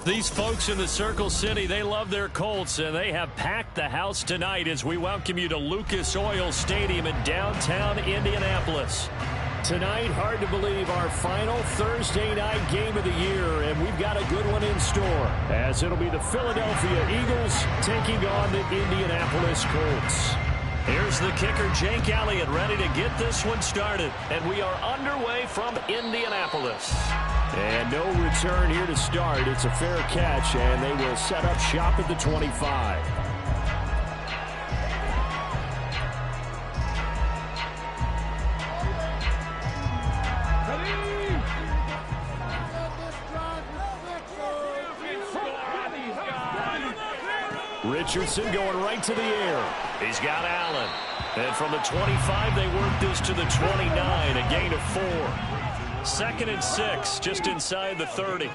These folks in the Circle City, they love their Colts, and they have packed the house tonight as we welcome you to Lucas Oil Stadium in downtown Indianapolis. Tonight, hard to believe, our final Thursday night game of the year, and we've got a good one in store, as it'll be the Philadelphia Eagles taking on the Indianapolis Colts. Here's the kicker, Jake Elliott, ready to get this one started, and we are underway from Indianapolis. And no return here to start. It's a fair catch, and they will set up shop at the 25. Richardson going right to the air. He's got Allen. And from the 25, they work this to the 29, a gain of 4. 2nd and 6, just inside the 30.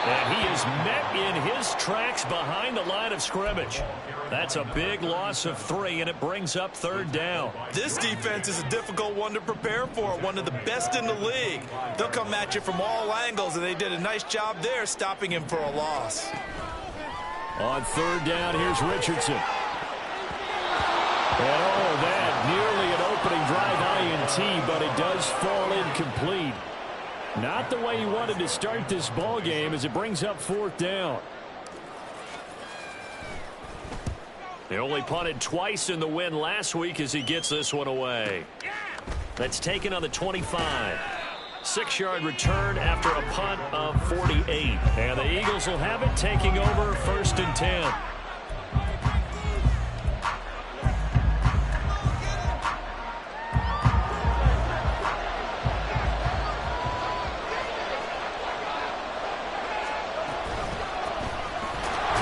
And he is met in his tracks behind the line of scrimmage. That's a big loss of 3, and it brings up 3rd down. This defense is a difficult one to prepare for, one of the best in the league. They'll come at you from all angles, and they did a nice job there stopping him for a loss. On 3rd down, here's Richardson. And oh, that nearly an opening drive INT, but it does fall incomplete. Not the way he wanted to start this ball game as it brings up 4th down. They only punted twice in the win last week as he gets this one away. That's taken on the 25. 6-yard return after a punt of 48. And the Eagles will have it, taking over 1st and 10.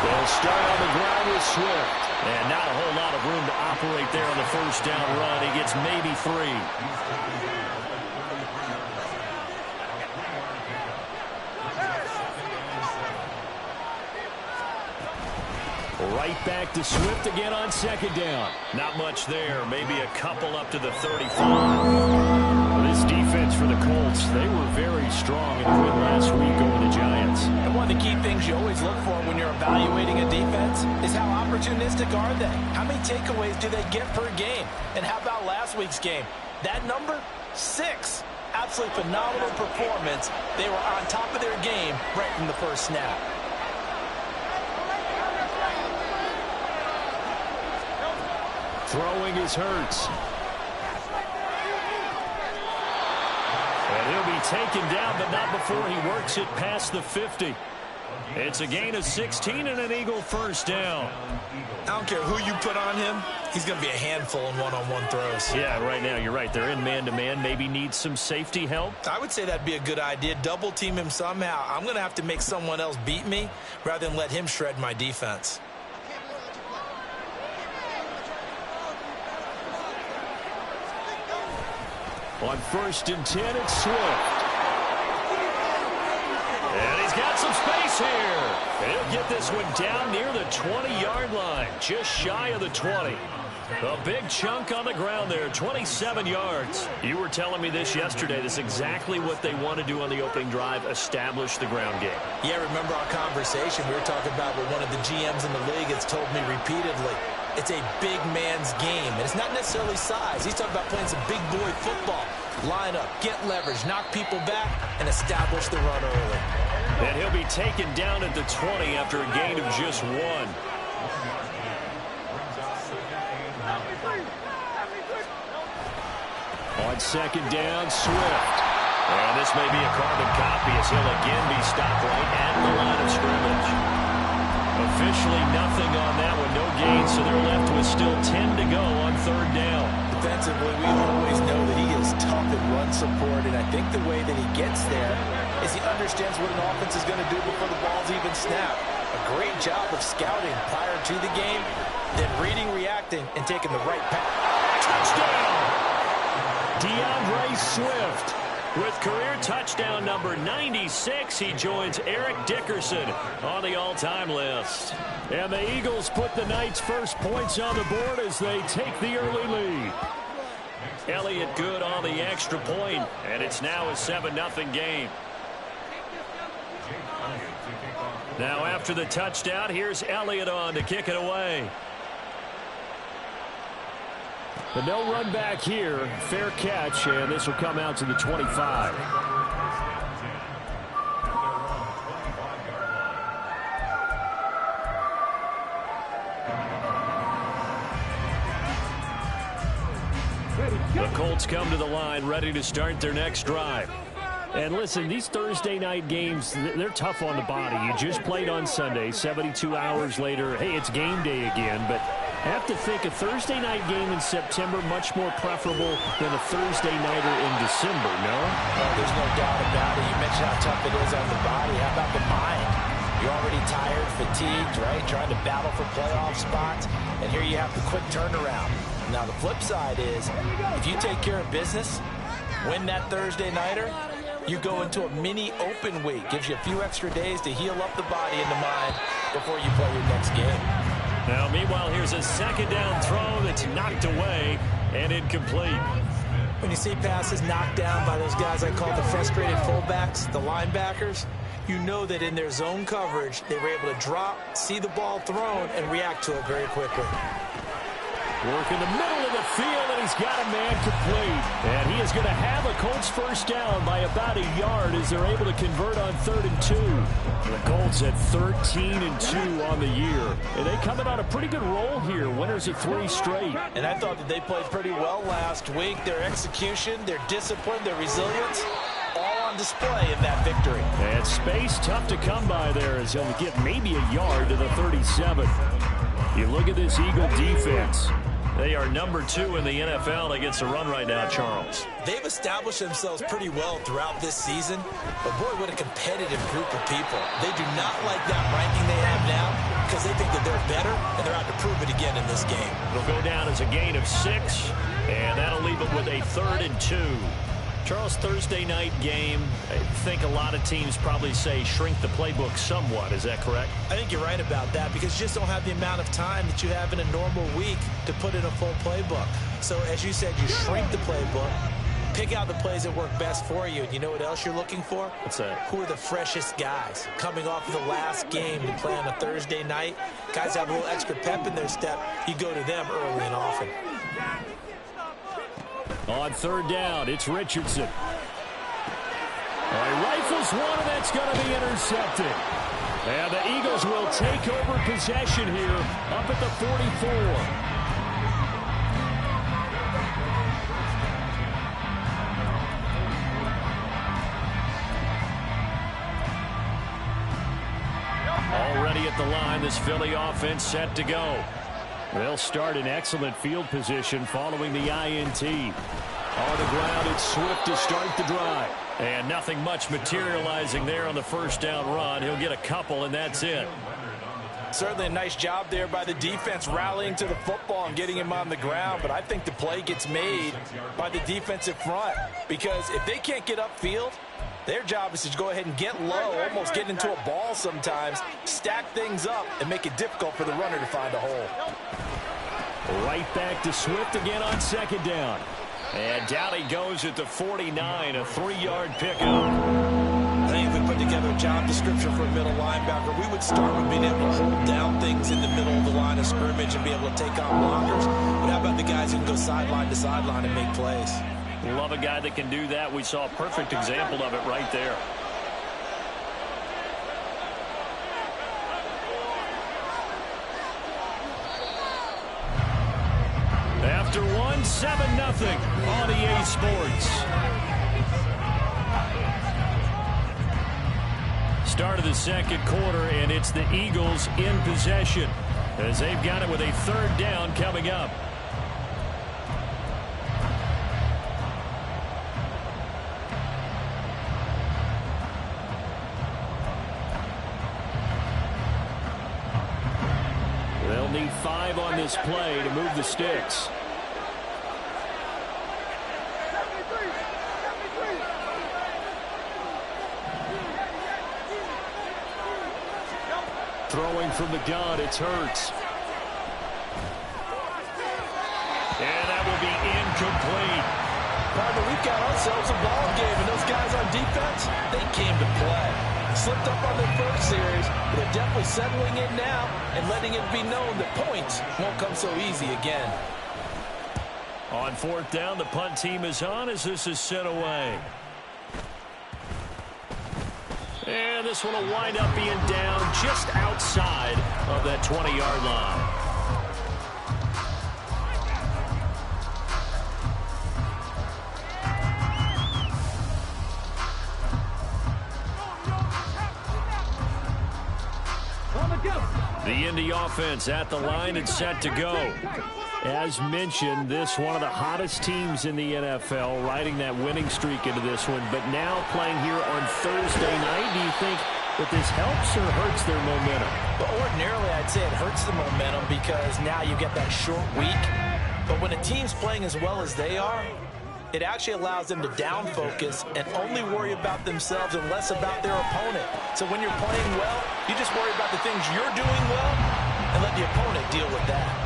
They'll start on the ground with Swift. And not a whole lot of room to operate there on the 1st down run. He gets maybe 3. Right back to Swift again on 2nd down. Not much there. Maybe a couple up to the 35. This defense for the Colts, they were very strong in the win last week over the Giants. And one of the key things you always look for when you're evaluating a defense is how opportunistic are they? How many takeaways do they get per game? And how about last week's game? That number? 6. Absolutely phenomenal performance. They were on top of their game right from the first snap. Throwing is Hurts. And he'll be taken down, but not before he works it past the 50. It's a gain of 16 and an Eagle 1st down. I don't care who you put on him. He's going to be a handful in one-on-one throws. Yeah, right now you're right. They're in man-to-man. Maybe need some safety help. I would say that'd be a good idea. Double team him somehow. I'm going to have to make someone else beat me rather than let him shred my defense. On 1st and 10, it's Swift. And he's got some space here. And he'll get this one down near the 20-yard line, just shy of the 20. A big chunk on the ground there, 27 yards. You were telling me this yesterday. This is exactly what they want to do on the opening drive, establish the ground game. Yeah, remember our conversation we were talking about with one of the GMs in the league has told me repeatedly. It's a big man's game, and it's not necessarily size. He's talking about playing some big boy football. Line up, get leverage, knock people back, and establish the run early. And he'll be taken down at the 20 after a gain of just 1. On 2nd down, Swift. And this may be a carbon copy as he'll again be stopped right at the line of scrimmage. Officially nothing on that one, no gain, so they're left with still 10 to go on 3rd down. Defensively, we always know that he is tough at run support, and I think the way that he gets there is he understands what an offense is going to do before the ball's even snapped. A great job of scouting prior to the game, then reading, reacting, and taking the right path. Touchdown! DeAndre Swift. With career touchdown number 96, he joins Eric Dickerson on the all-time list. And the Eagles put the Knights' first points on the board as they take the early lead. Elliott good on the extra point, and it's now a 7-0 game. Now after the touchdown, here's Elliott on to kick it away. But no run back here. Fair catch, and this will come out to the 25. The Colts come to the line, ready to start their next drive. And listen, these Thursday night games, they're tough on the body. You just played on Sunday, 72 hours later. Hey, it's game day again, but I have to think a Thursday night game in September much more preferable than a Thursday nighter in December, no? Well, there's no doubt about it. You mentioned how tough it is on the body. How about the mind? You're already tired, fatigued, right? Trying to battle for playoff spots, and here you have the quick turnaround. Now, the flip side is, if you take care of business, win that Thursday nighter, you go into a mini open week. Gives you a few extra days to heal up the body and the mind before you play your next game. Now, meanwhile, here's a second down throw that's knocked away and incomplete. When you see passes knocked down by those guys I call the frustrated fullbacks, the linebackers, you know that in their zone coverage, they were able to drop, see the ball thrown, and react to it very quickly. Work in the middle of the field, and he's got a man complete. And he is going to have a Colts first down by about a yard as they're able to convert on 3rd and 2. The Colts at 13-2 on the year. And they coming on a pretty good roll here. Winners of 3 straight. And I thought that they played pretty well last week. Their execution, their discipline, their resilience, all on display in that victory. And space tough to come by there as he'll get maybe a yard to the 37. You look at this Eagle defense. They are number 2 in the NFL against the run right now, Charles. They've established themselves pretty well throughout this season, but boy, what a competitive group of people. They do not like that ranking they have now because they think that they're better, and they're out to prove it again in this game. It'll go down as a gain of 6, and that'll leave them with a 3rd and 2. Charles, Thursday night game, I think a lot of teams probably say shrink the playbook somewhat. Is that correct? I think you're right about that because you just don't have the amount of time that you have in a normal week to put in a full playbook. So as you said, you shrink the playbook, pick out the plays that work best for you. And you know what else you're looking for? What's that? Who are the freshest guys coming off of the last game to play on a Thursday night? Guys have a little extra pep in their step. You go to them early and often. On 3rd down, it's Richardson. He rifles one, and that's going to be intercepted. And the Eagles will take over possession here up at the 44. Already at the line, this Philly offense set to go. They'll start in excellent field position following the INT. On the ground, it's Swift to start the drive. And nothing much materializing there on the first down run. He'll get a couple, and that's it. Certainly a nice job there by the defense rallying to the football and getting him on the ground. But I think the play gets made by the defensive front because if they can't get upfield, their job is to go ahead and get low, almost get into a ball sometimes, stack things up, and make it difficult for the runner to find a hole. Right back to Swift again on 2nd down. And down he goes at the 49, a 3-yard pickup. I think if we put together a job description for a middle linebacker, we would start with being able to hold down things in the middle of the line of scrimmage and be able to take on blockers. But how about the guys who can go sideline to sideline and make plays? Love a guy that can do that. We saw a perfect example of it right there. After 7-0 on EA Sports. Start of the 2nd quarter, and it's the Eagles in possession as they've got it with a 3rd down coming up. They'll need 5 on this play to move the sticks. Throwing from the gun, it's Hurts. And that will be incomplete. Partner, we've got ourselves a ball game, and those guys on defense, they came to play. Slipped up on their first series, but they're definitely settling in now and letting it be known that points won't come so easy again. On fourth down, the punt team is on as this is sent away. And this one will wind up being down just outside of that 20-yard line. The Indy offense at the line and set to go. As mentioned, this one of the hottest teams in the NFL, riding that winning streak into this one, but now playing here on Thursday night. Do you think that this helps or hurts their momentum? But ordinarily, I'd say it hurts the momentum because now you get that short week. But when a team's playing as well as they are, it actually allows them to down focus and only worry about themselves and less about their opponent. So when you're playing well, you just worry about the things you're doing well and let the opponent deal with that.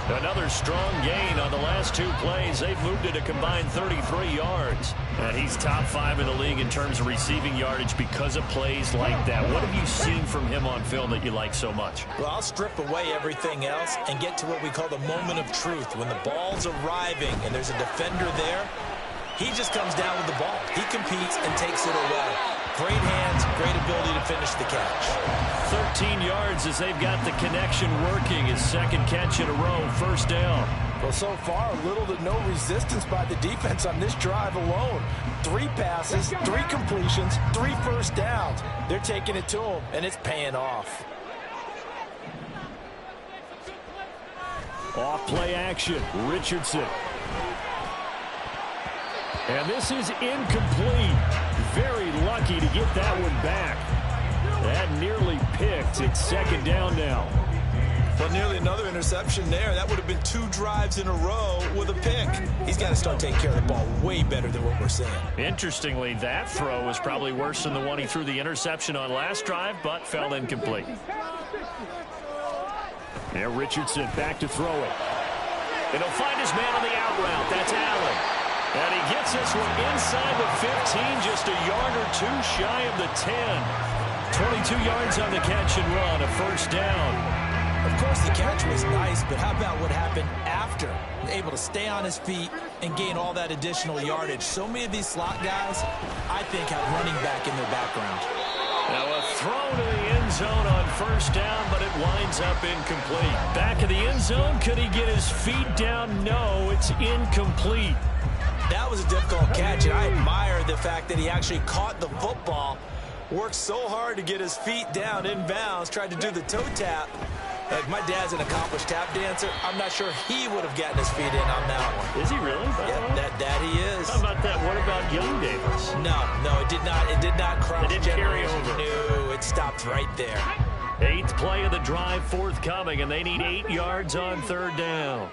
Another strong gain on the last two plays. They've moved it a combined 33 yards. And he's top 5 in the league in terms of receiving yardage because of plays like that. What have you seen from him on film that you like so much? Well, I'll strip away everything else and get to what we call the moment of truth. When the ball's arriving and there's a defender there, he just comes down with the ball. He competes and takes it away. Great hands, great ability to finish the catch. 13 yards as they've got the connection working. His second catch in a row, first down. Well, so far, little to no resistance by the defense on this drive alone. 3 passes, 3 completions, 3 first downs. They're taking it to him, and it's paying off. Off play action, Richardson. And this is incomplete. Very lucky to get that one back. That nearly picked. It's second down now. Well, nearly another interception there. That would have been 2 drives in a row with a pick. He's got to start taking care of the ball way better than what we're seeing. Interestingly, that throw was probably worse than the one he threw the interception on last drive, but fell incomplete. Now Richardson back to throw it. And he'll find his man on the out route. That's Allen. And he gets this one inside the 15, just a yard or 2 shy of the 10. 22 yards on the catch and run, a first down. Of course, the catch was nice, but how about what happened after? Able to stay on his feet and gain all that additional yardage. So many of these slot guys, I think, have running back in their background. Now a throw to the end zone on first down, but it winds up incomplete. Back of the end zone, could he get his feet down? No, it's incomplete. That was a difficult catch, and I admire the fact that he actually caught the football, worked so hard to get his feet down inbounds, tried to do the toe tap. Like, my dad's an accomplished tap dancer. I'm not sure he would have gotten his feet in on that one. Is he really? Yeah, that he is. How about that? What about young Davis? No, it did not. It did not cross. It didn't carry over. No, it stopped right there. 8th play of the drive forthcoming, and they need 8 yards on third down.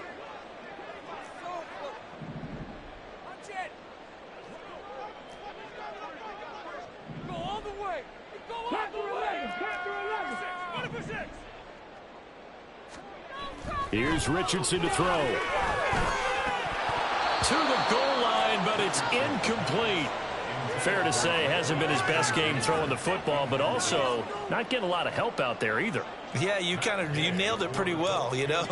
Here's Richardson to throw. To the goal line, but it's incomplete. Fair to say, hasn't been his best game throwing the football, but also not getting a lot of help out there either. Yeah, you nailed it pretty well, you know.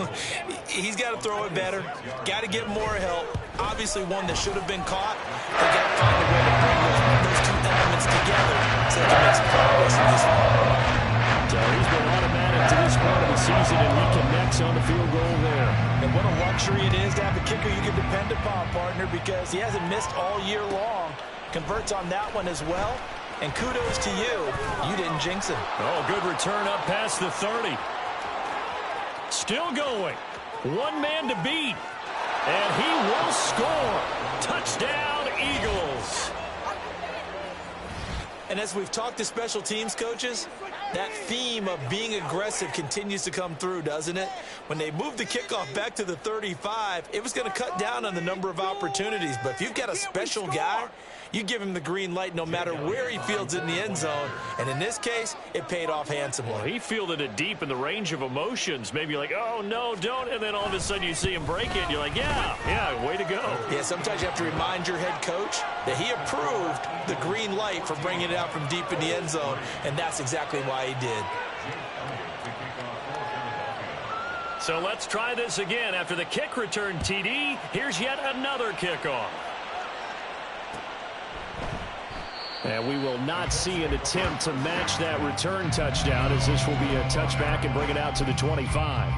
He's got to throw it better. Got to get more help. Obviously one that should have been caught. They got to find a way to bring those 2 elements together so they can make some progress in this one. He's been automatic to this part of the season, and he connects on the field goal there. And what a luxury it is to have a kicker you can depend upon, partner, because he hasn't missed all year long. Converts on that one as well. And kudos to you. You didn't jinx him. Oh, good return up past the 30. Still going. 1 man to beat. And he will score. Touchdown, Eagles. And as we've talked to special teams coaches, that theme of being aggressive continues to come through, doesn't it? When they moved the kickoff back to the 35, it was going to cut down on the number of opportunities. But if you've got a special guy, You give him the green light no matter where he fields in the end zone. And in this case, it paid off handsomely. Well, he fielded it deep in the range of emotions. Maybe like, oh, no, don't. And then all of a sudden you see him break it. And you're like, yeah, way to go. Yeah, sometimes you have to remind your head coach that he approved the green light for bringing it out from deep in the end zone. And that's exactly why he did. So let's try this again. After the kick return TD, here's yet another kickoff. And we will not see an attempt to match that return touchdown, as this will be a touchback and bring it out to the 25.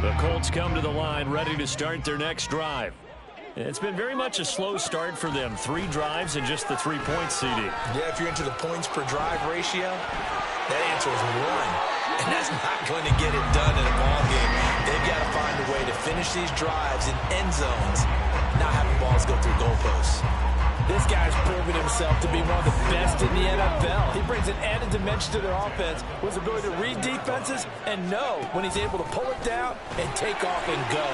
The Colts come to the line, ready to start their next drive. It's been very much a slow start for them. 3 drives and just the 3 points, CD. Yeah, if you're into the points per drive ratio, that answer is 1. And that's not going to get it done in a ball game. They've got to find a way to finish these drives in end zones, not having balls go through goalposts. This guy's proven himself to be one of the best in the NFL. He brings an added dimension to their offense with the ability to read defenses and know when he's able to pull it down and take off and go.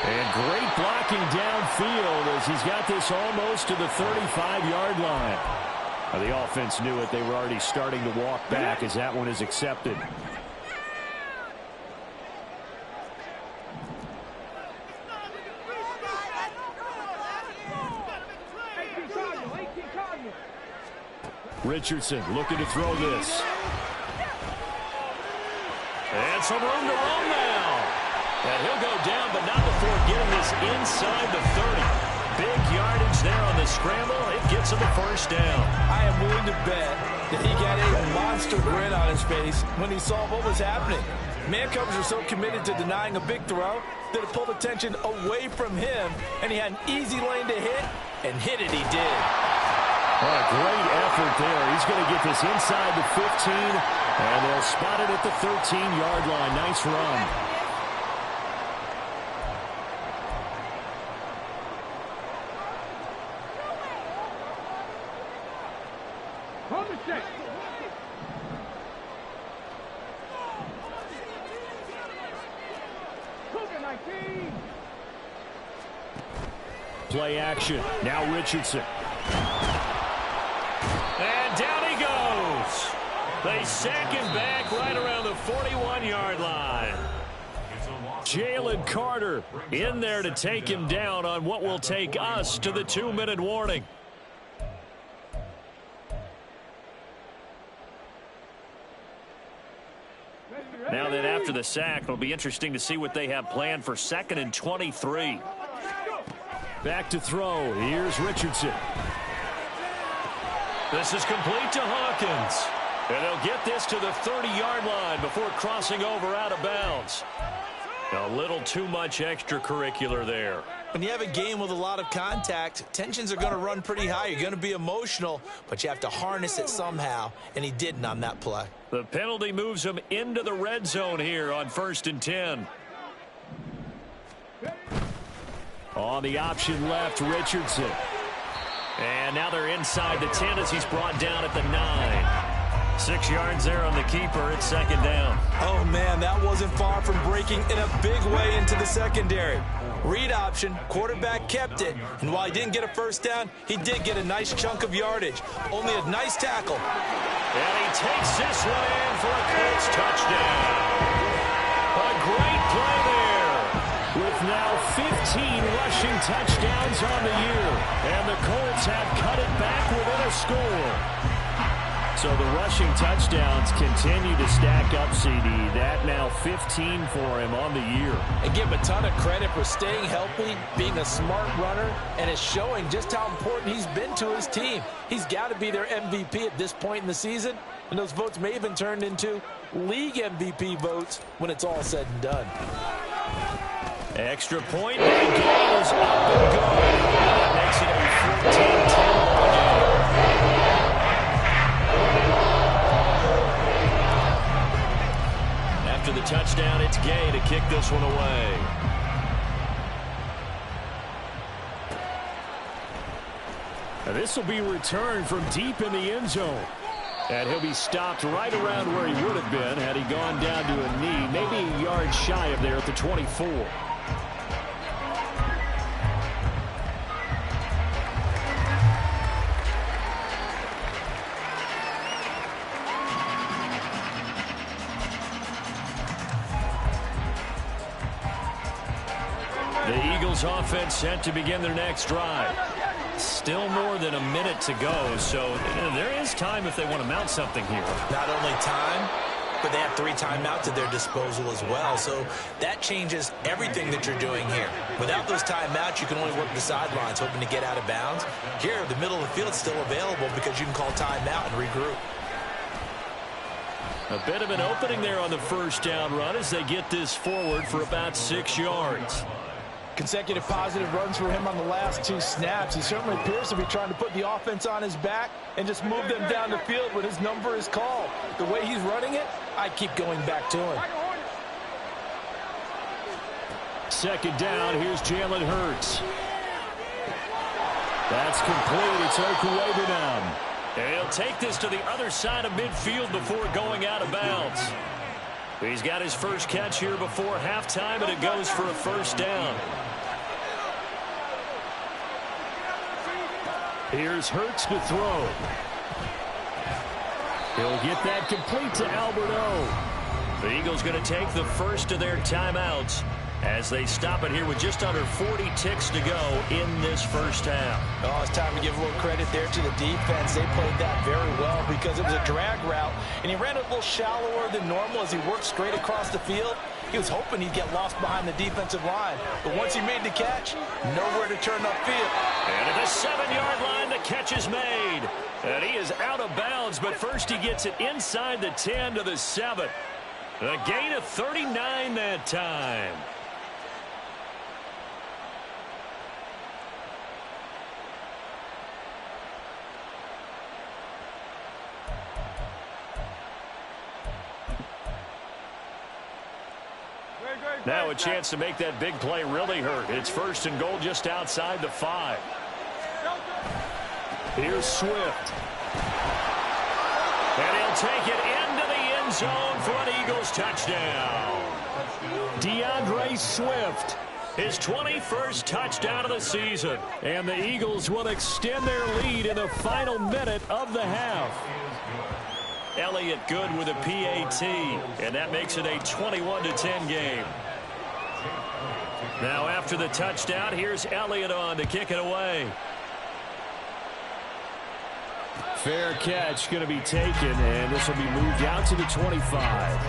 And great blocking downfield as he's got this almost to the 35-yard line. The offense knew it. They were already starting to walk back as that one is accepted. Richardson looking to throw this. And some room to run now. And he'll go down, but not before getting this inside the 30. Big yardage there on the scramble. It gets him the first down. I am willing to bet that he got a monster grin on his face when he saw what was happening. Man coverage are so committed to denying a big throw that it pulled attention away from him, and he had an easy lane to hit, and hit it he did. What a great effort there. He's going to get this inside the 15, and they'll spot it at the 13-yard line. Nice run. Play action. Now Richardson. And down he goes. They sack him back right around the 41-yard line. Jalen Carter in there to take him down on what will take us to the 2-minute warning. Now then, after the sack, it'll be interesting to see what they have planned for 2nd and 23. Back to throw. Here's Richardson. This is complete to Hawkins. And they'll get this to the 30-yard line before crossing over out of bounds. A little too much extracurricular there. When you have a game with a lot of contact, tensions are going to run pretty high. You're going to be emotional, but you have to harness it somehow, and he didn't on that play. The penalty moves him into the red zone here on 1st and 10. On the option left, Richardson. And now they're inside the 10 as he's brought down at the 9. 6 yards there on the keeper. It's 2nd down. Oh, man, that wasn't far from breaking in a big way into the secondary. Read option, quarterback kept it, and while he didn't get a first down, he did get a nice chunk of yardage. Only a nice tackle. And he takes this one in for a Colts touchdown. A great play there. With now 15 rushing touchdowns on the year. And the Colts have cut it back within a score. So the rushing touchdowns continue to stack up, CD. That now 15 for him on the year. And give him a ton of credit for staying healthy, being a smart runner, and it's showing just how important he's been to his team. He's got to be their MVP at this point in the season, and those votes may even turn into league MVP votes when it's all said and done. Extra point, and the game is up and going. That makes it a 14-10 ball game. After the touchdown, it's Gay to kick this one away. Now this will be returned from deep in the end zone. And he'll be stopped right around where he would have been had he gone down to a knee, maybe a yard shy of there at the 24. The Eagles offense set to begin their next drive. Still more than a minute to go, so there is time if they want to mount something here. Not only time, but they have 3 timeouts at their disposal as well, so that changes everything that you're doing here. Without those timeouts, you can only work the sidelines, hoping to get out of bounds. Here, the middle of the field is still available because you can call timeout and regroup. A bit of an opening there on the first down run as they get this forward for about 6 yards. Consecutive positive runs for him on the last 2 snaps. He certainly appears to be trying to put the offense on his back and just move them down the field when his number is called. The way he's running it, I keep going back to him. Second down, here's Jalen Hurts. That's complete. It's Okuwebunam. And he'll take this to the other side of midfield before going out of bounds. He's got his first catch here before halftime, and it goes for a first down. Here's Hurts to throw. He'll get that complete to Albert O. The Eagles going to take the first of their timeouts as they stop it here with just under 40 ticks to go in this first half. Oh, it's time to give a little credit there to the defense. They played that very well because it was a drag route, and he ran a little shallower than normal as he worked straight across the field. He was hoping he'd get lost behind the defensive line, but once he made the catch, nowhere to turn upfield. And at the 7-yard line, the catch is made. And he is out of bounds, but first he gets it inside the 10 to the 7. A gain of 39 that time. Now a chance to make that big play really hurt. It's first and goal just outside the 5. Here's Swift. And he'll take it into the end zone for an Eagles touchdown. DeAndre Swift, his 21st touchdown of the season. And the Eagles will extend their lead in the final minute of the half. Elliott good with a PAT, and that makes it a 21-10 game. Now after the touchdown, here's Elliott on to kick it away. Fair catch going to be taken, and this will be moved out to the 25.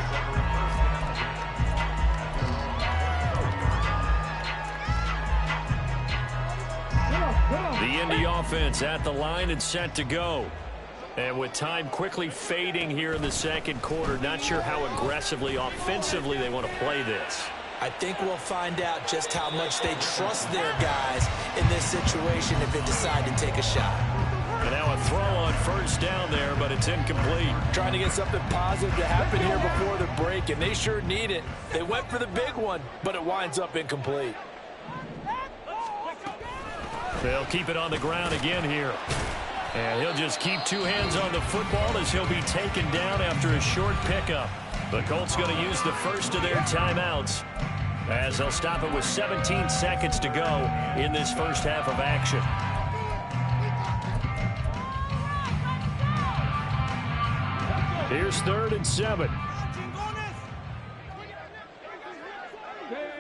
The Indy offense at the line and set to go. And with time quickly fading here in the second quarter, not sure how aggressively, offensively they want to play this. I think we'll find out just how much they trust their guys in this situation if they decide to take a shot. And now a throw on first down there, but it's incomplete. Trying to get something positive to happen here before the break, and they sure need it. They went for the big one, but it winds up incomplete. They'll keep it on the ground again here. And he'll just keep 2 hands on the football as he'll be taken down after a short pickup. The Colts going to use the first of their timeouts as they'll stop it with 17 seconds to go in this first half of action. Here's 3rd and 7.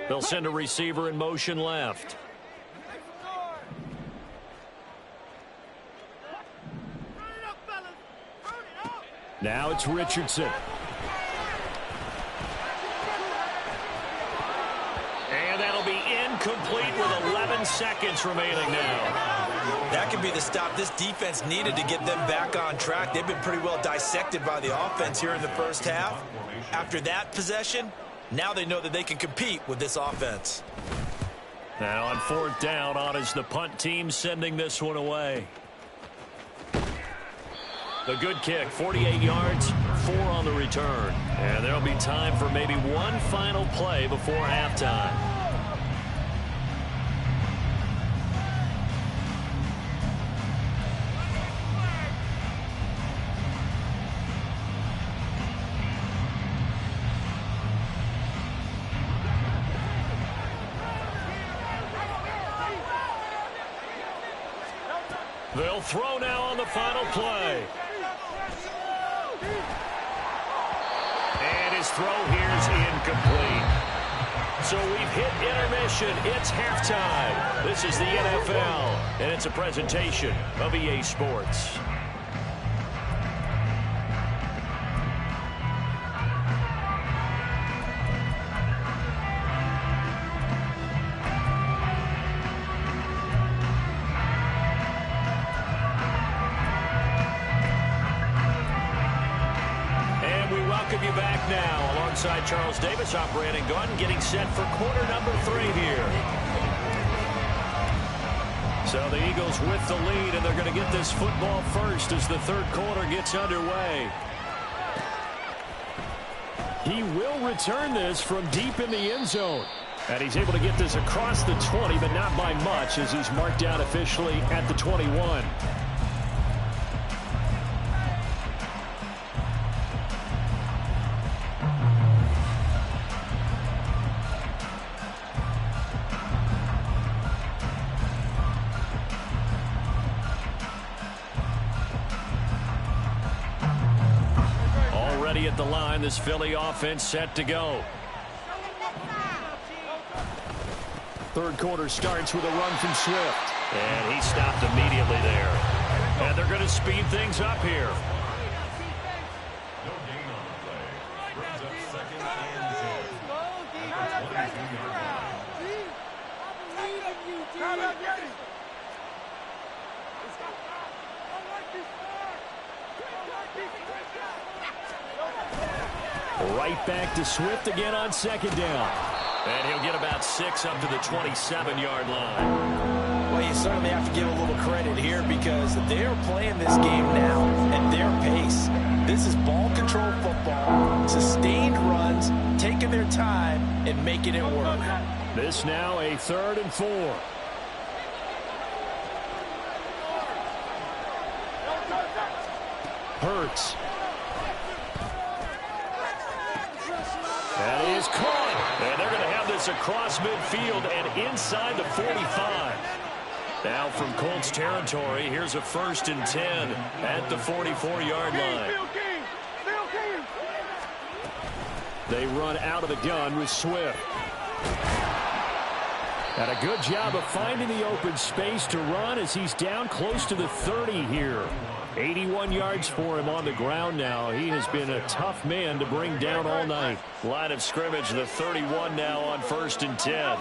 They'll send a receiver in motion left. Now it's Richardson. And that'll be incomplete with 11 seconds remaining now. That could be the stop this defense needed to get them back on track. They've been pretty well dissected by the offense here in the first half. After that possession, now they know that they can compete with this offense. Now on 4th down, on is the punt team sending this one away. The good kick, 48 yards, 4 on the return. And there'll be time for maybe one final play before halftime. He'll throw now on the final play. And his throw here is incomplete. So we've hit intermission. It's halftime. This is the NFL, and it's a presentation of EA Sports. You back now alongside Charles Davis. I'm Brandon Gunn, getting set for quarter number 3 here. So the Eagles with the lead, and they're going to get this football first as the third quarter gets underway. He will return this from deep in the end zone. And he's able to get this across the 20, but not by much, as he's marked out officially at the 21. At the line, this Philly offense set to go. Third quarter starts with a run from Swift. And he stopped immediately there. And they're going to speed things up here. Right back to Swift again on second down. And he'll get about 6 up to the 27-yard line. Well, you certainly have to give a little credit here because they're playing this game now at their pace. This is ball control football, sustained runs, taking their time and making it work. This now a 3rd and 4. Hurts. That is caught. And they're going to have this across midfield and inside the 45. Now from Colts territory, here's a 1st and 10 at the 44-yard line. They run out of the gun with Swift. And a good job of finding the open space to run as he's down close to the 30 here. 81 yards for him on the ground now. He has been a tough man to bring down all night. Line of scrimmage, the 31 now on 1st and 10.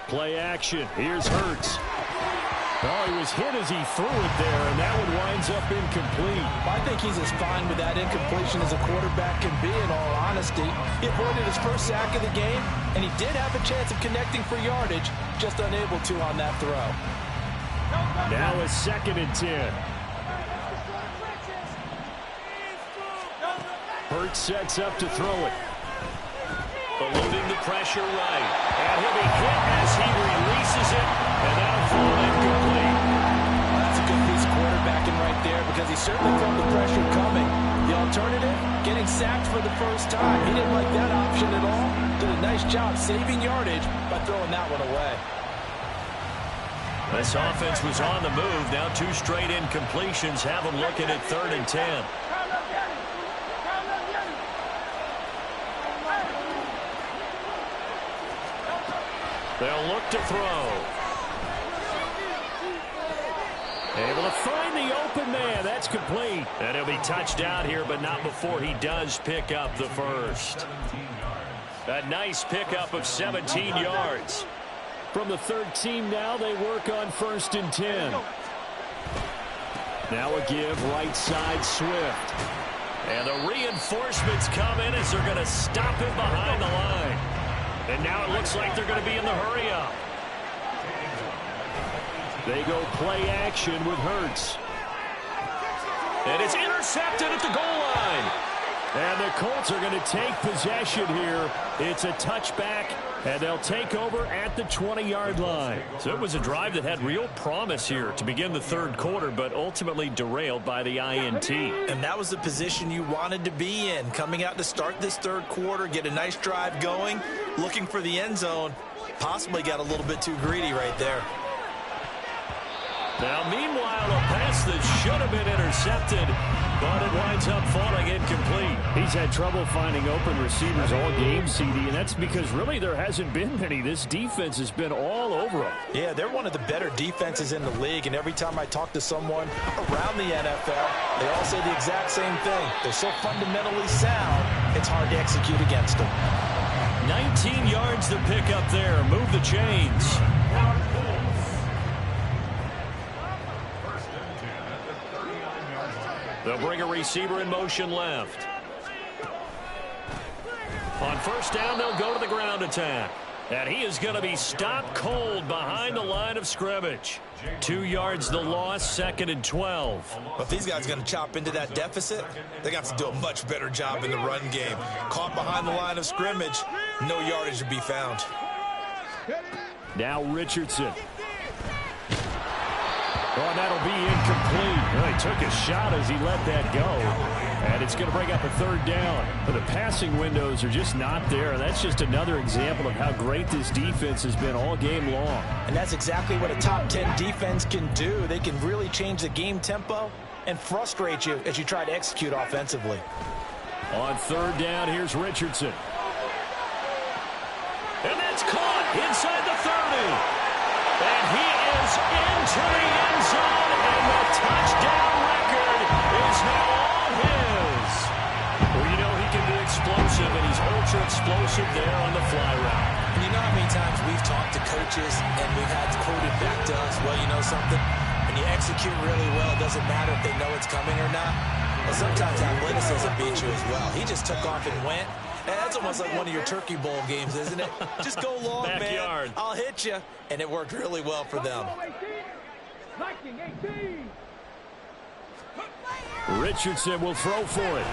Play action. Here's Hurts. Oh, he was hit as he threw it there, and that one winds up incomplete. I think he's as fine with that incompletion as a quarterback can be, in all honesty. He avoided his first sack of the game, and he did have a chance of connecting for yardage, just unable to on that throw. Now a 2nd and 10. Hurts sets up to throw it. Eluding the pressure right. And he'll be hit as he releases it, and that'll fall incomplete. Well, that's a good piece of quarterbacking right there because he certainly felt the pressure coming. The alternative, getting sacked for the first time. He didn't like that option at all. Did a nice job saving yardage by throwing that one away. This offense was on the move. Now 2 straight incompletions have them looking at 3rd and 10. They'll look to throw. Able to find the open man. That's complete. And he'll be touched out here, but not before he does pick up the first. A nice pickup of 17 yards. From the 13 now, they work on 1st and 10. Now a give right side Swift. And the reinforcements come in as they're going to stop him behind the line. And now it looks like they're going to be in the hurry-up. They go play action with Hurts. And it's intercepted at the goal line. And the Colts are going to take possession here. It's a touchback And they'll take over at the 20-yard line. So it was a drive that had real promise here to begin the third quarter, but ultimately derailed by the INT. And that was the position you wanted to be in, coming out to start this third quarter, get a nice drive going, looking for the end zone. Possibly got a little bit too greedy right there. Now, meanwhile, a pass that should have been intercepted, but it winds up falling incomplete. He's had trouble finding open receivers all game, CD, and that's because really there hasn't been many. This defense has been all over him. Yeah, they're one of the better defenses in the league, and every time I talk to someone around the NFL, they all say the exact same thing. They're so fundamentally sound, it's hard to execute against them. 19 yards to pick up there. Move the chains. They'll bring a receiver in motion left. On first down, they'll go to the ground attack. And he is going to be stopped cold behind the line of scrimmage. 2 yards the loss, 2nd and 12. But these guys are going to chop into that deficit. They got to do a much better job in the run game. Caught behind the line of scrimmage, no yardage to be found. Now Richardson. Oh, and that'll be incomplete. Well, he took a shot as he let that go. And it's going to bring up a third down. But the passing windows are just not there. And that's just another example of how great this defense has been all game long. And that's exactly what a top 10 defense can do. They can really change the game tempo and frustrate you as you try to execute offensively. On third down, here's Richardson. And that's caught inside the 30. And he is into the end zone, and the touchdown record is now all his. Well, you know he can be explosive, and he's ultra explosive there on the fly route. And you know how many times we've talked to coaches and we've had quoted back to us, well, you know something? When you execute really well, it doesn't matter if they know it's coming or not. Well, sometimes athleticism beats you as well. He just took off and went. And that's almost like one of your Turkey Bowl games, isn't it? Just go long, Backyard. man. I'll hit you. And it worked really well for them. Richardson will throw for it.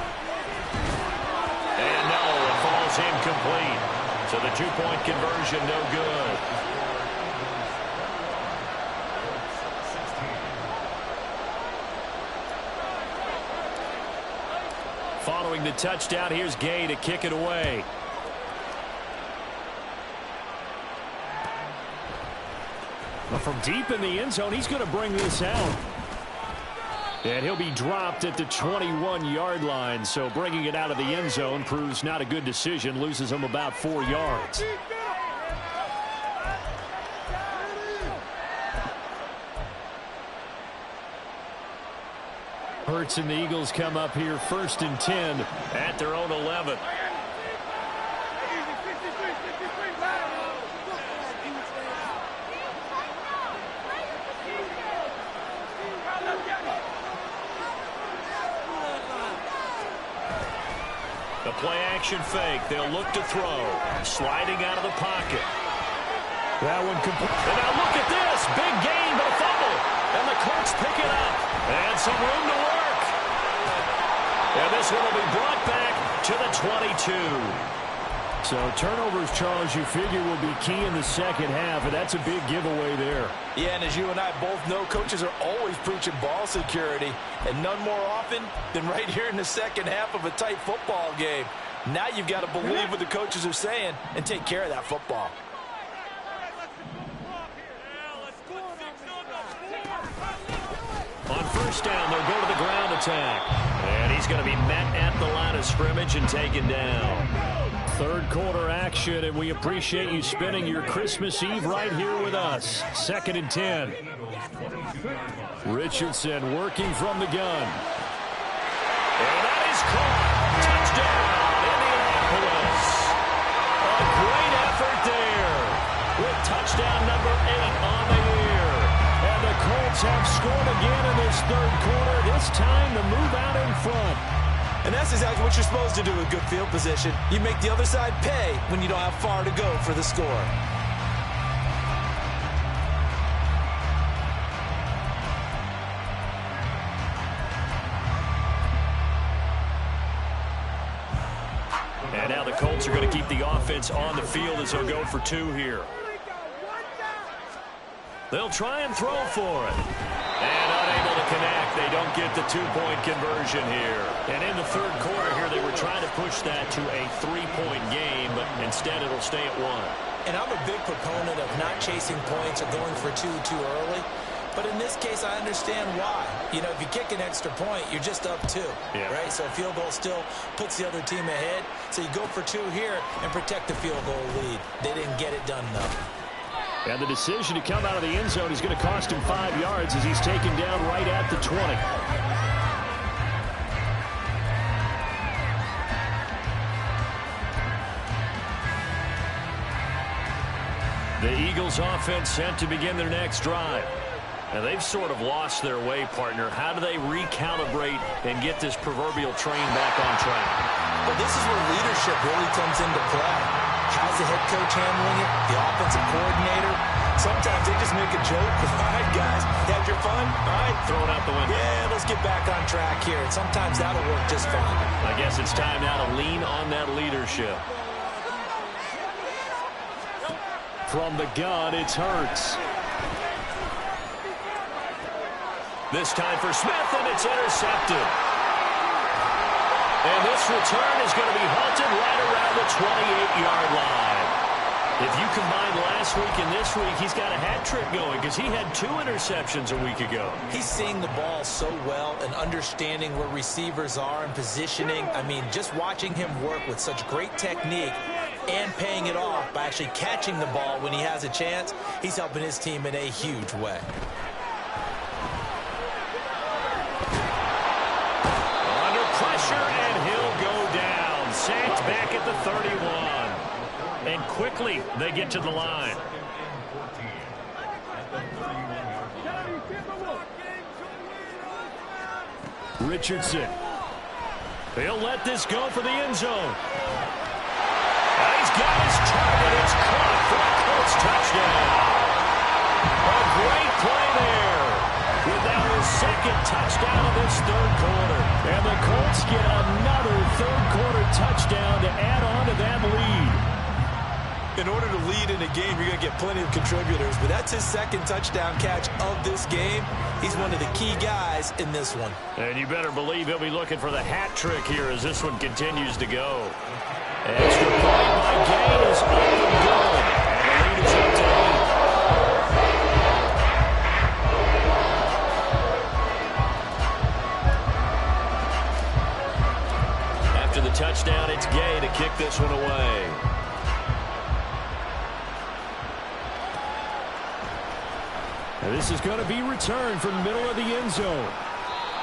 And no, it falls incomplete. So the two-point conversion, no good. Following the touchdown, here's Gay to kick it away. But from deep in the end zone, he's going to bring this out. And he'll be dropped at the 21-yard line. So bringing it out of the end zone proves not a good decision. Loses him about 4 yards. Hurts and the Eagles come up here 1st and 10 at their own 11. The play-action fake. They'll look to throw. Sliding out of the pocket. That one complete. And now look at this. Big gain, but a fumble. And the Colts pick it up. And some room to work. And this one will be brought back to the 22. So turnovers, Charles, you figure will be key in the second half, and that's a big giveaway there. Yeah, and as you and I both know, coaches are always preaching ball security, and none more often than right here in the second half of a tight football game. Now you've got to believe what the coaches are saying and take care of that football. On first down, they'll go to the ground attack. And he's going to be met at the line of scrimmage and taken down. Third quarter action, and we appreciate you spending your Christmas Eve right here with us. 2nd and 10. Richardson working from the gun. And that is caught. Touchdown, Indianapolis. A great effort there with touchdown number 8 on the year. And the Colts have scored again in this third quarter, this time to move out in front. And that's exactly what you're supposed to do with good field position. You make the other side pay when you don't have far to go for the score. And now now the Colts are going to keep the offense on the field as they'll go for 2 here. They'll try and throw for it. And unable to connect. They don't get the 2-point conversion here. And in the third quarter here, they were trying to push that to a 3-point game, but instead it'll stay at 1. And I'm a big proponent of not chasing points or going for 2 too early. But in this case, I understand why. You know, if you kick an extra point, you're just up 2, right? So a field goal still puts the other team ahead. So you go for 2 here and protect the field goal lead. They didn't get it done, though. And the decision to come out of the end zone is going to cost him 5 yards as he's taken down right at the 20. The Eagles offense set to begin their next drive. And they've sort of lost their way, partner. How do they recalibrate and get this proverbial train back on track? Well, this is where leadership really comes into play. How's the head coach handling it? The offensive coordinator? Sometimes they just make a joke. All right, guys, had your fun? All right, throw it out the window. Yeah, let's get back on track here. And sometimes that'll work just fine. I guess it's time now to lean on that leadership. From the gun, it's Hurts. This time for Smith, and it's intercepted. And this return is going to be halted right around the 28-yard line. If you combine last week and this week, he's got a hat trick going because he had 2 interceptions a week ago. He's seeing the ball so well and understanding where receivers are and positioning. I mean, just watching him work with such great technique and paying it off by actually catching the ball when he has a chance, he's helping his team in a huge way. Pressure, and he'll go down. Sacked back at the 31. And quickly, they get to the line. Richardson. He'll let this go for the end zone. And he's got his target. It's caught for a Colts touchdown. A great play there. With now his second touchdown of this third quarter. And the Colts get another third-quarter touchdown to add on to that lead. In order to lead in a game, you're going to get plenty of contributors, but that's his second touchdown catch of this game. He's one of the key guys in this one. And you better believe he'll be looking for the hat trick here as this one continues to go. Extra point by Gay is up and good. And the lead is up to 8. The touchdown, it's Gay to kick this one away. And this is going to be returned from the middle of the end zone.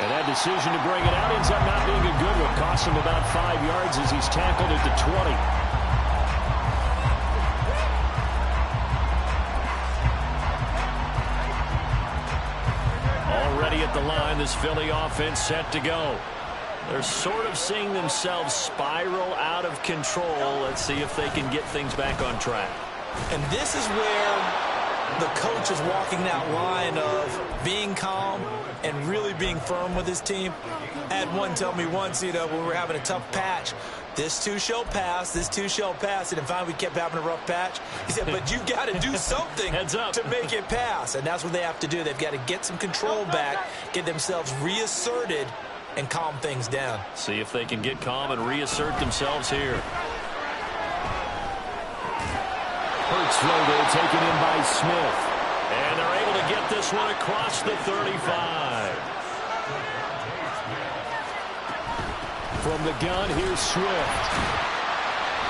And that decision to bring it out ends up not being a good one. Costs him about 5 yards as he's tackled at the 20. Already at the line, this Philly offense set to go. They're sort of seeing themselves spiral out of control. Let's see if they can get things back on track. And this is where the coach is walking that line of being calm and really being firm with his team. I had one tell me once, you know, when we were having a tough patch, this too shall pass, this too shall pass. And finally we kept having a rough patch. He said, but you got to do something to make it pass. And that's what they have to do. They've got to get some control back, get themselves reasserted, and calm things down. See if they can get calm and reassert themselves here. Hurts throw there, taken in by Smith. And they're able to get this one across the 35. From the gun, here's Swift.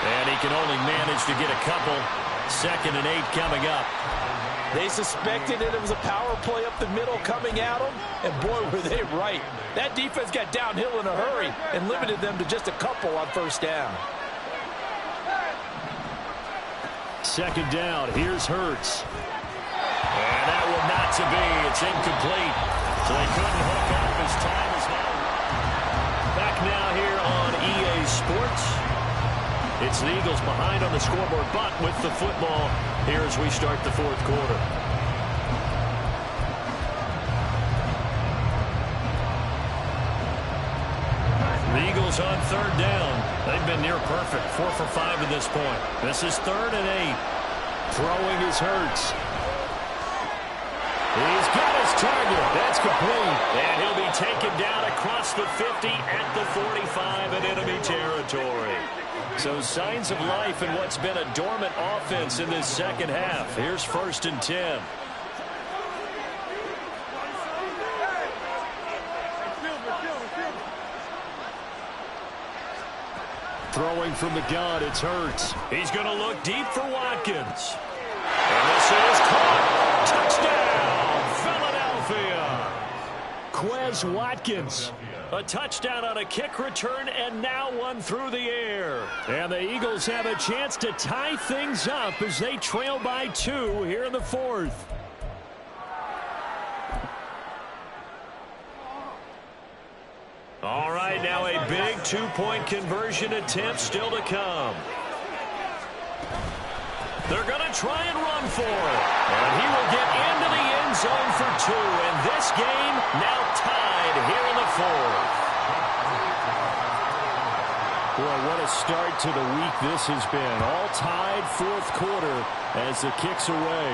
And he can only manage to get a couple. 2nd and 8 coming up. They suspected that it was a power play up the middle coming at them, and boy, were they right. That defense got downhill in a hurry and limited them to just a couple on first down. 2nd down, here's Hurts. And that will not to be. It's incomplete. So they couldn't hook up as time is now. Back now here on EA Sports. It's the Eagles behind on the scoreboard, but with the football here as we start the fourth quarter. The Eagles on 3rd down. They've been near perfect, 4 for 5 at this point. This is 3rd and 8. Throwing is Hurts. He's got his target. That's complete. And he'll be taken down across the 50 at the 45 in enemy territory. So signs of life in what's been a dormant offense in this second half. Here's 1st and 10. Throwing from the gun, it's Hurts. He's going to look deep for Watkins. And this is caught. Touchdown, Philadelphia. Quez Watkins. A touchdown on a kick return, and now one through the air. And the Eagles have a chance to tie things up as they trail by 2 here in the 4th. All right, now a big 2-point conversion attempt still to come. They're going to try and run for it. And he will get into the end zone for 2. And this game now tied here in the 4th. Boy, what a start to the week this has been. All tied 4th quarter as the kick's away.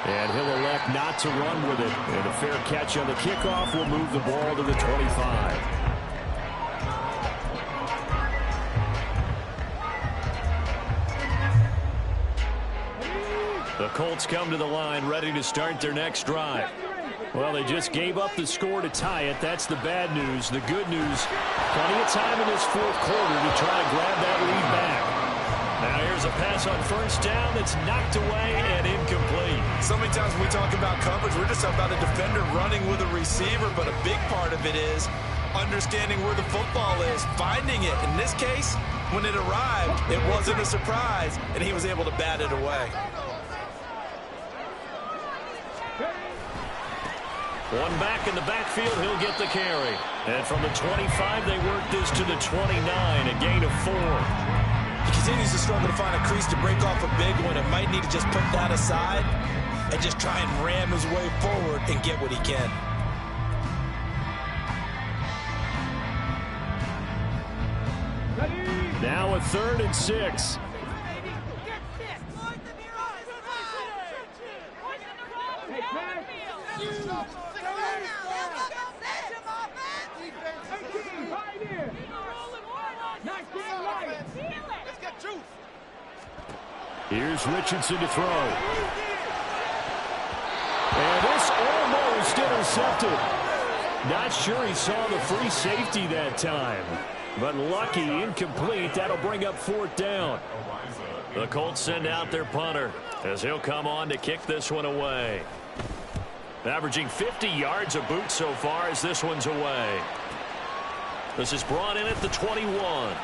And he'll elect not to run with it. And a fair catch on the kickoff will move the ball to the 25. The Colts come to the line ready to start their next drive. Well, they just gave up the score to tie it. That's the bad news. The good news, plenty of time in this 4th quarter to try to grab that lead back. Now here's a pass on 1st down that's knocked away and incomplete. So many times when we talk about coverage, we're just talking about a defender running with a receiver, but a big part of it is understanding where the football is, finding it. In this case, when it arrived, it wasn't a surprise, and he was able to bat it away. One back in the backfield, he'll get the carry. And from the 25, they work this to the 29, a gain of 4. He continues to struggle to find a crease to break off a big one. It might need to just put that aside and just try and ram his way forward and get what he can. Now a 3rd and 6. Here's Richardson to throw. And this almost intercepted. Not sure he saw the free safety that time. But lucky, incomplete. That'll bring up 4th down. The Colts send out their punter as he'll come on to kick this one away. Averaging 50 yards a boot so far as this one's away. This is brought in at the 21.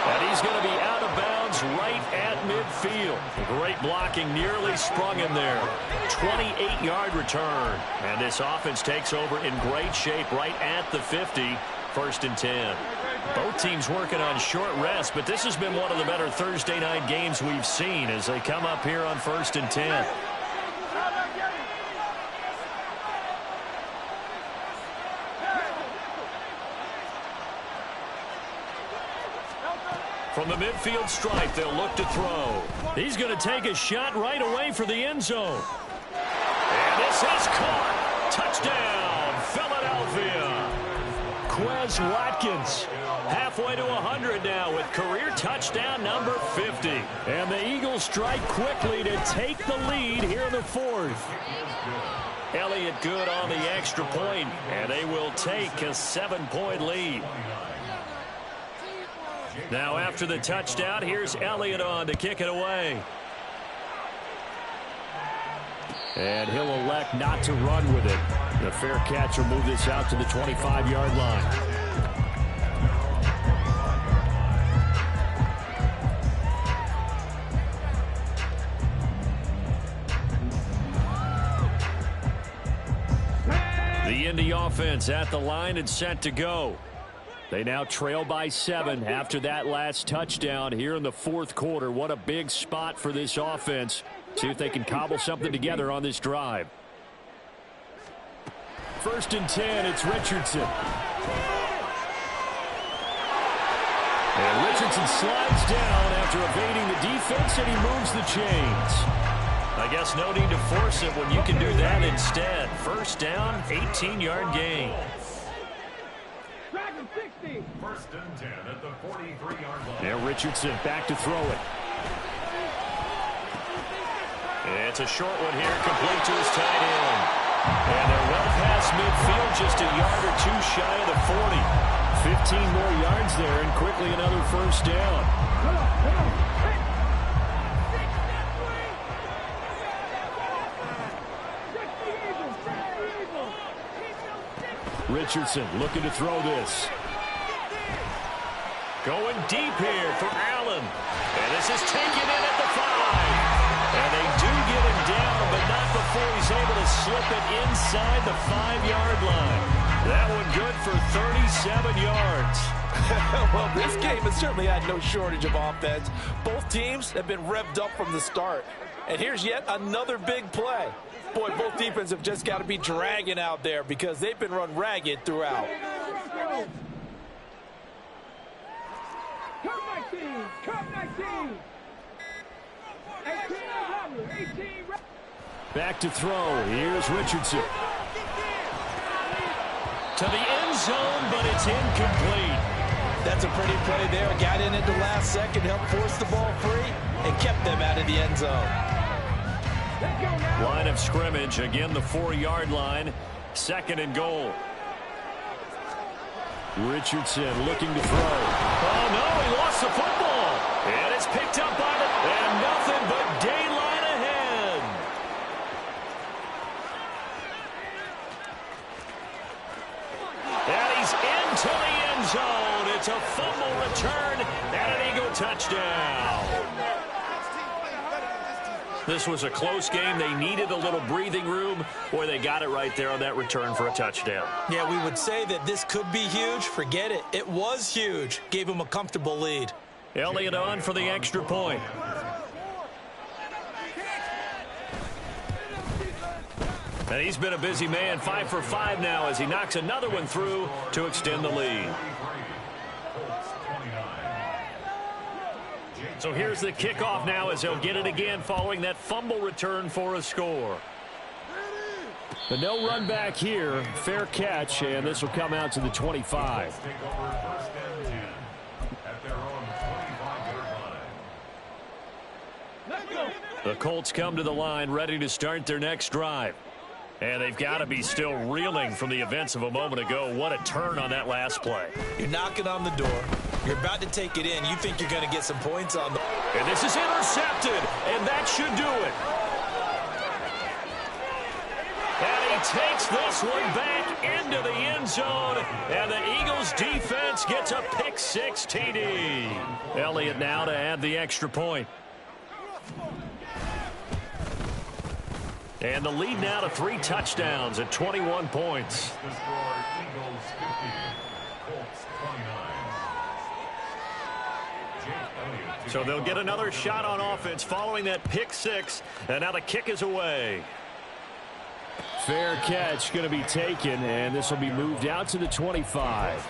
And he's going to be out of bounds right at midfield. Great blocking, nearly sprung him there. 28-yard return. And this offense takes over in great shape right at the 50. 1st and 10. Both teams working on short rest, but this has been one of the better Thursday night games we've seen as they come up here on 1st and 10. From the midfield stripe, they'll look to throw. He's going to take a shot right away for the end zone. And this is caught. Touchdown, Philadelphia. Quez Watkins halfway to 100 now with career touchdown number 50. And the Eagles strike quickly to take the lead here in the 4th. Elliott good on the extra point, and they will take a 7-point lead. Now after the touchdown, here's Elliott on to kick it away. And he'll elect not to run with it. The fair catch will move this out to the 25-yard line. The Indy offense at the line and set to go. They now trail by 7 after that last touchdown here in the 4th quarter. What a big spot for this offense. See if they can cobble something together on this drive. 1st and 10, it's Richardson. And Richardson slides down after evading the defense, and he moves the chains. I guess no need to force it when you can do that instead. First down, 18-yard gain. First and 10 at the 43-yard line. Now Richardson back to throw it. It's a short one here, complete to his tight end. And they're well past midfield, just a yard or two shy of the 40. 15 more yards there, and quickly another first down. Richardson looking to throw this. Going deep here for Allen. And this is taken in at the 5. And they do get him down, but not before he's able to slip it inside the 5-yard line. That one good for 37 yards. Well, this game has certainly had no shortage of offense. Both teams have been revved up from the start. And here's yet another big play. Boy, both defenses have just got to be dragging out there because they've been run ragged throughout. Back to throw. Here's Richardson. To the end zone, but it's incomplete. That's a pretty play there. Got in at the last second, helped force the ball free, and kept them out of the end zone. Line of scrimmage, again the 4-yard line. Second and goal. Richardson looking to throw. Oh, no, he lost the football. And it's picked up by the... And nothing but daylight ahead. And he's into the end zone. It's a fumble return and an Eagle touchdown. This was a close game. They needed a little breathing room. Boy, they got it right there on that return for a touchdown. Yeah, we would say that this could be huge. Forget it. It was huge. Gave him a comfortable lead. Elliott on for the extra point. And he's been a busy man, 5 for 5 now as he knocks another one through to extend the lead. So here's the kickoff now as he'll get it again following that fumble return for a score. But no run back here. Fair catch, and this will come out to the 25. The Colts come to the line ready to start their next drive. And they've got to be still reeling from the events of a moment ago. What a turn on that last play. You're knocking on the door. You're about to take it in. You think you're going to get some points on the... And this is intercepted, and that should do it. And he takes this one back into the end zone, and the Eagles defense gets a pick-6 TD. Elliott now to add the extra point. And the lead now to 3 touchdowns at 21 points. So they'll get another shot on offense following that pick-6, and now the kick is away. Fair catch going to be taken, and this will be moved out to the 25.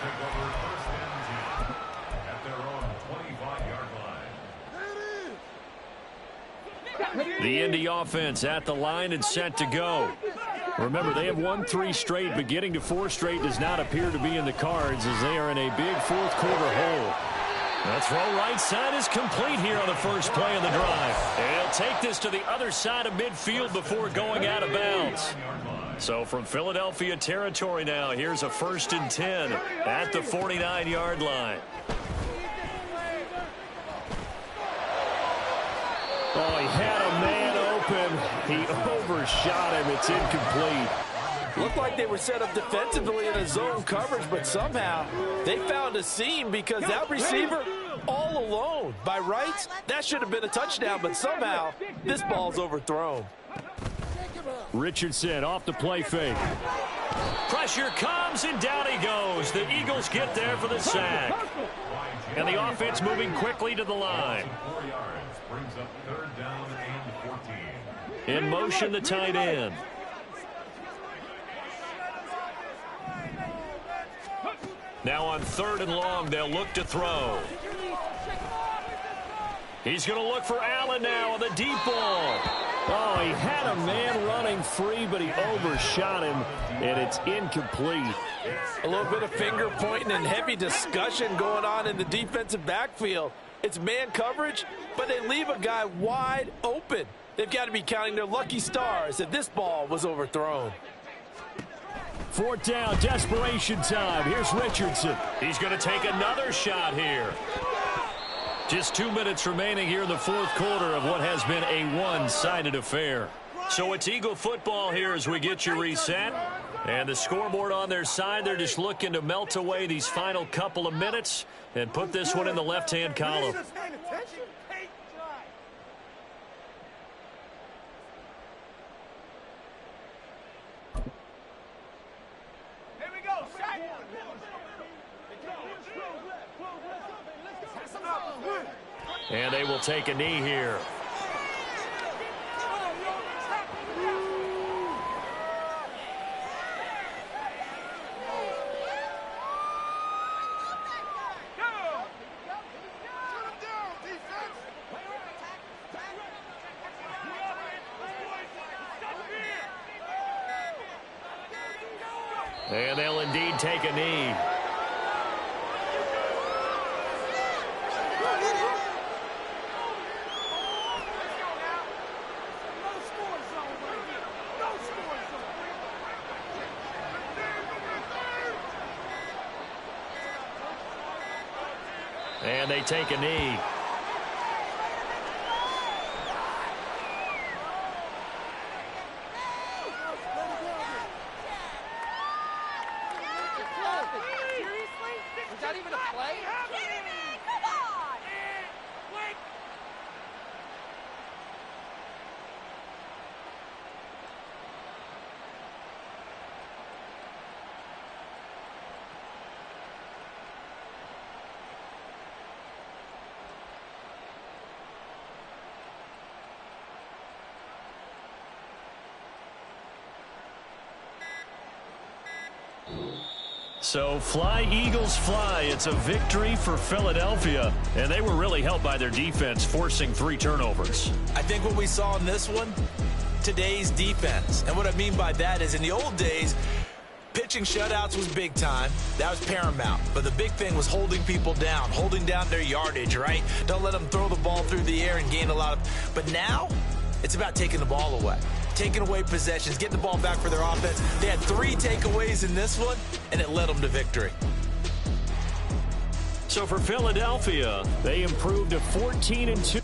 The Indy offense at the line and set to go. Remember, they have won 3 straight, but getting to 4 straight does not appear to be in the cards as they are in a big fourth-quarter hole. The throw right side is complete here on the first play of the drive. And he'll take this to the other side of midfield before going out of bounds. So from Philadelphia territory now, here's a 1st and 10 at the 49-yard line. Oh, he had a man open. He overshot him. It's incomplete. Looked like they were set up defensively in a zone coverage, but somehow they found a seam because that receiver all alone. By rights, that should have been a touchdown, but somehow this ball's overthrown. Richardson off the play fake. Pressure comes, and down he goes. The Eagles get there for the sack. And the offense moving quickly to the line. In motion, the tight end. Now on 3rd and long, they'll look to throw. He's going to look for Allen now on the deep ball. Oh, he had a man running free, but he overshot him, and it's incomplete. A little bit of finger pointing and heavy discussion going on in the defensive backfield. It's man coverage, but they leave a guy wide open. They've got to be counting their lucky stars that this ball was overthrown. 4th down, desperation time. Here's Richardson. He's going to take another shot here. Just 2 minutes remaining here in the 4th quarter of what has been a one-sided affair. So it's Eagle football here as we get you reset. And the scoreboard on their side, they're just looking to melt away these final couple of minutes and put this one in the left-hand column. And they will take a knee here. And they'll indeed take a knee. And they take a knee. So fly, Eagles, fly. It's a victory for Philadelphia. And they were really helped by their defense, forcing 3 turnovers. I think what we saw in this one, today's defense. And what I mean by that is in the old days, pitching shutouts was big time. That was paramount. But the big thing was holding people down, holding down their yardage, right? Don't let them throw the ball through the air and gain a lot of... But now, it's about taking the ball away. Taking away possessions, getting the ball back for their offense. They had 3 takeaways in this one, and it led them to victory. So for Philadelphia, they improved to 14-2.